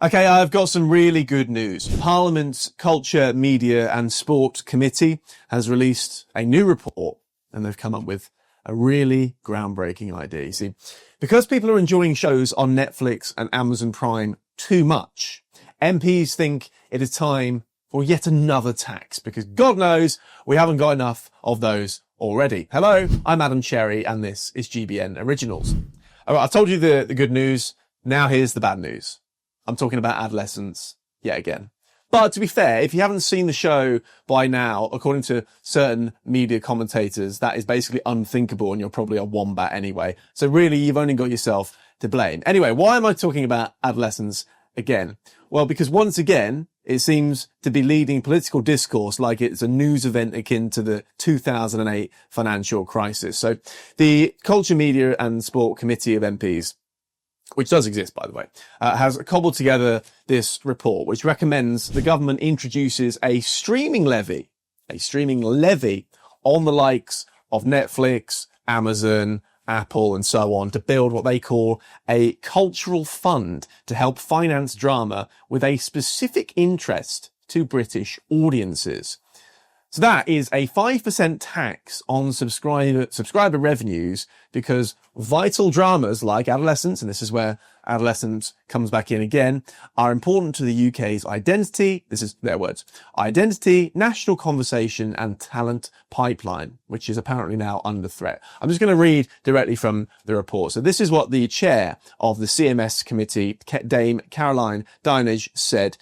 Okay, I've got some really good news. Parliament's Culture, Media and Sport Committee has released a new report, and they've come up with a really groundbreaking idea. You see, because people are enjoying shows on Netflix and Amazon Prime too much, MPs think it is time for yet another tax, because God knows we haven't got enough of those already. Hello, I'm Adam Cherry, and this is GBN Originals. All right, I've told you the good news. Now here's the bad news. I'm talking about adolescents yet again. But to be fair, if you haven't seen the show by now, according to certain media commentators, that is basically unthinkable and you're probably a wombat anyway. So really, you've only got yourself to blame. Anyway, why am I talking about adolescents again? Well, because once again, it seems to be leading political discourse like it's a news event akin to the 2008 financial crisis. So the Culture, Media and Sport Committee of MPs, which does exist, by the way, has cobbled together this report, which recommends the government introduces a streaming levy on the likes of Netflix, Amazon, Apple, and so on, to build what they call a cultural fund to help finance drama with a specific interest to British audiences. So that is a 5% tax on subscriber revenues, because vital dramas like adolescence, and this is where adolescence comes back in again, are important to the UK's identity. This is their words: identity, national conversation and talent pipeline, which is apparently now under threat. I'm just going to read directly from the report. So this is what the chair of the CMS committee, Dame Caroline Dinenage, said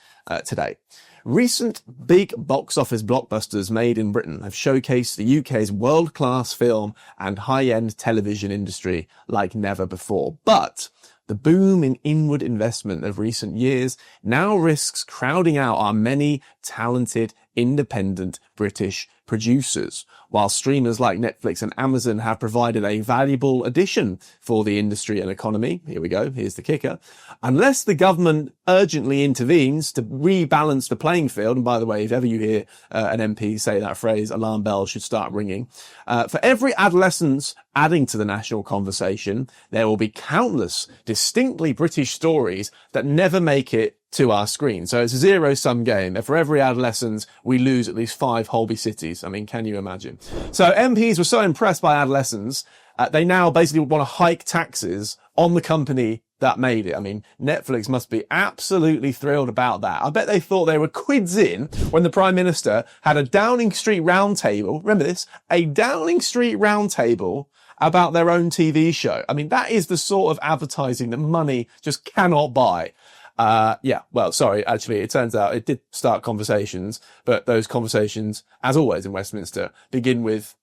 today. Recent big box office blockbusters made in Britain have showcased the UK's world-class film and high-end television industry like never before. But the boom in inward investment of recent years now risks crowding out our many talented, independent British producers, while streamers like Netflix and Amazon have provided a valuable addition for the industry and economy. Here we go. Here's the kicker. Unless the government urgently intervenes to rebalance the playing field, and by the way, if ever you hear an MP say that phrase, alarm bells should start ringing. For every adolescent adding to the national conversation, there will be countless distinctly British stories that never make it to our screen. So it's a zero-sum game. For every adolescent, we lose at least 5 Holby cities. I mean, can you imagine? So MPs were so impressed by adolescents, they now basically want to hike taxes on the company that made it. I mean, Netflix must be absolutely thrilled about that. I bet they thought they were quids in when the Prime Minister had a Downing Street roundtable. Remember this? A Downing Street roundtable about their own TV show. I mean, that is the sort of advertising that money just cannot buy. Actually, it turns out it did start conversations, but those conversations, as always in Westminster, begin with,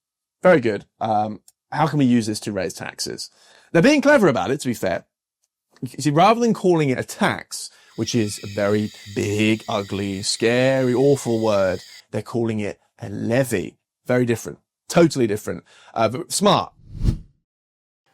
very good, how can we use this to raise taxes? They're being clever about it, to be fair. You see, rather than calling it a tax, which is a very big, ugly, scary, awful word, they're calling it a levy. Very different. Totally different. Smart.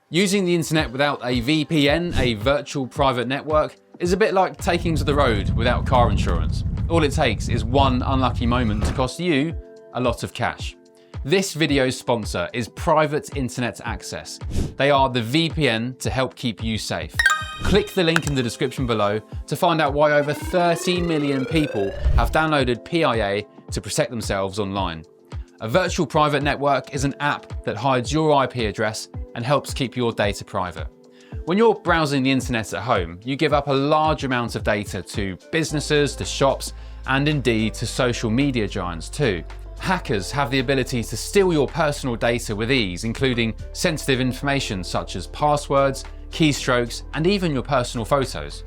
Using the internet without a VPN, a virtual private network, is a bit like taking to the road without car insurance. All it takes is one unlucky moment to cost you a lot of cash. This video's sponsor is Private Internet Access. They are the VPN to help keep you safe. Click the link in the description below to find out why over 30 million people have downloaded PIA to protect themselves online. A virtual private network is an app that hides your IP address and helps keep your data private. When you're browsing the internet at home, you give up a large amount of data to businesses, to shops, and indeed to social media giants too. Hackers have the ability to steal your personal data with ease, including sensitive information such as passwords, keystrokes, and even your personal photos.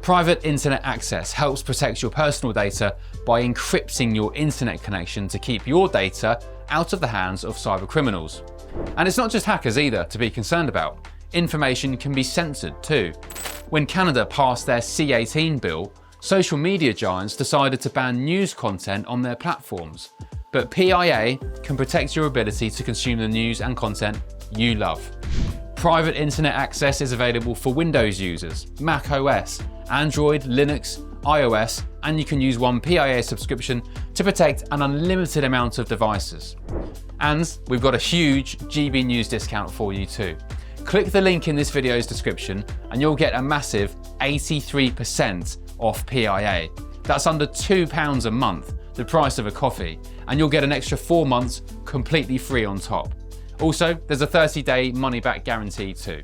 Private Internet Access helps protect your personal data by encrypting your internet connection to keep your data out of the hands of cyber criminals. And it's not just hackers either to be concerned about. Information can be censored too. When Canada passed their C18 bill, social media giants decided to ban news content on their platforms. But PIA can protect your ability to consume the news and content you love. Private Internet Access is available for Windows users, Mac OS, Android, Linux, iOS, and you can use one PIA subscription to protect an unlimited amount of devices. And we've got a huge GB News discount for you too. Click the link in this video's description and you'll get a massive 83% off PIA. That's under £2 a month, the price of a coffee, and you'll get an extra 4 months completely free on top. Also, there's a 30-day money-back guarantee too.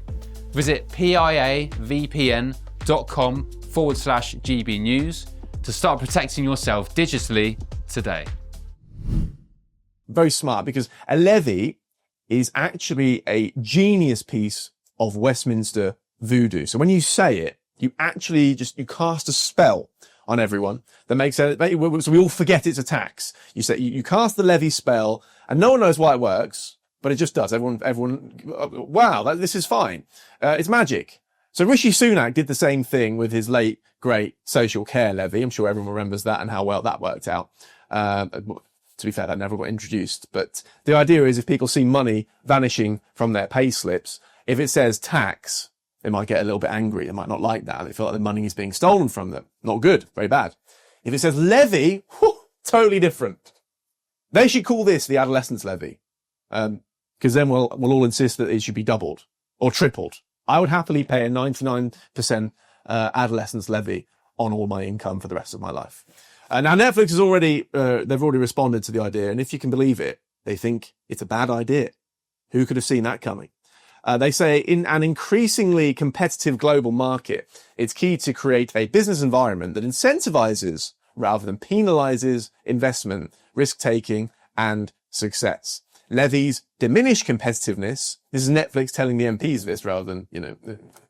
Visit piavpn.com/GB News to start protecting yourself digitally today. Very smart, because a levy is actually a genius piece of Westminster voodoo. So when you say it, you actually you cast a spell on everyone that makes it, so we all forget it's a tax. You say, you cast the levy spell and no one knows why it works, but it just does. Everyone, wow, this is fine. It's magic. So Rishi Sunak did the same thing with his late, great social care levy. I'm sure everyone remembers that and how well that worked out. To be fair, that never got introduced. But the idea is if people see money vanishing from their pay slips, if it says tax, they might get a little bit angry. They might not like that. They feel like the money is being stolen from them. Not good. Very bad. If it says levy, totally different. They should call this the adolescence levy. Because then we'll all insist that it should be doubled or tripled. I would happily pay a 99% adolescence levy on all my income for the rest of my life. Now Netflix has they've already responded to the idea. And if you can believe it, they think it's a bad idea. Who could have seen that coming? They say in an increasingly competitive global market, it's key to create a business environment that incentivizes rather than penalizes investment, risk-taking, and success. Levies diminish competitiveness. This is Netflix telling the MPs this rather than,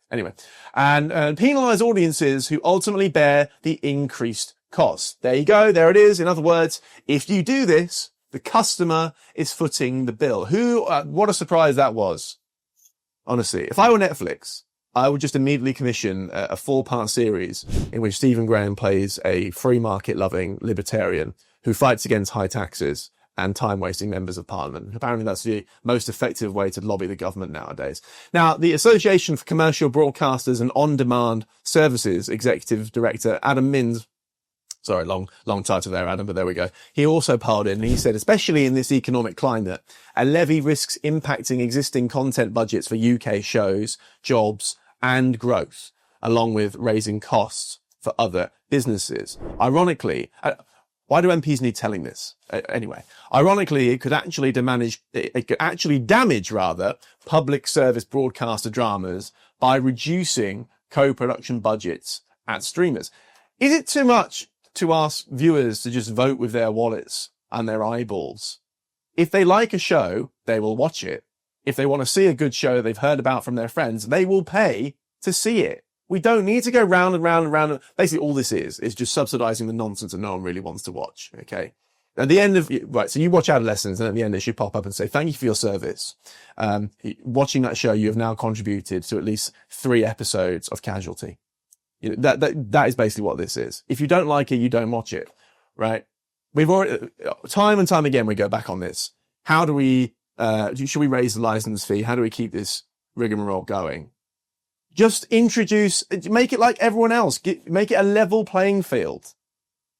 anyway. And penalize audiences who ultimately bear the increased cost. There you go. There it is. In other words, if you do this, the customer is footing the bill. What a surprise that was. Honestly, if I were Netflix, I would just immediately commission a 4-part series in which Stephen Graham plays a free market loving libertarian who fights against high taxes and time-wasting members of parliament. Apparently that's the most effective way to lobby the government nowadays. Now, the Association for Commercial Broadcasters and On-Demand Services Executive Director Adam Minns, sorry, long title there, Adam, but there we go. He also piled in and he said, especially in this economic climate, a levy risks impacting existing content budgets for UK shows, jobs and growth, along with raising costs for other businesses. Ironically, why do MPs need telling this? Anyway, ironically, it could actually damage public service broadcaster dramas by reducing co-production budgets at streamers. Is it too much to ask viewers to just vote with their wallets and their eyeballs? If they like a show, they will watch it. If they want to see a good show they've heard about from their friends, they will pay to see it. We don't need to go round and round and round. Basically, all this is just subsidizing the nonsense that no one really wants to watch. Okay. At the end of, right, so you watch Adolescence and at the end it should pop up and say, thank you for your service. Watching that show, you have now contributed to at least 3 episodes of Casualty. That is basically what this is. If you don't like it, you don't watch it, right? We've already, time and time again, we go back on this. How do we, should we raise the license fee? How do we keep this rigmarole going? Just make it like everyone else. Make it a level playing field.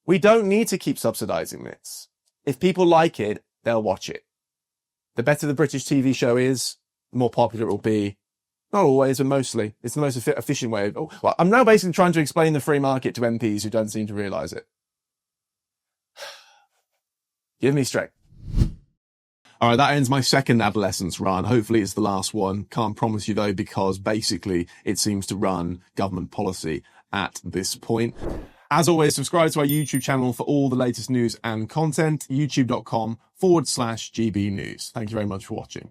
We don't need to keep subsidizing this. If people like it, they'll watch it. The better the British TV show is, the more popular it will be. Not always, but mostly. It's the most efficient way. I'm now basically trying to explain the free market to MPs who don't seem to realise it. Give me strength. All right, that ends my second adolescence run. Hopefully it's the last one. Can't promise you though, because basically it seems to run government policy at this point. As always, subscribe to our YouTube channel for all the latest news and content, youtube.com/GB News. Thank you very much for watching.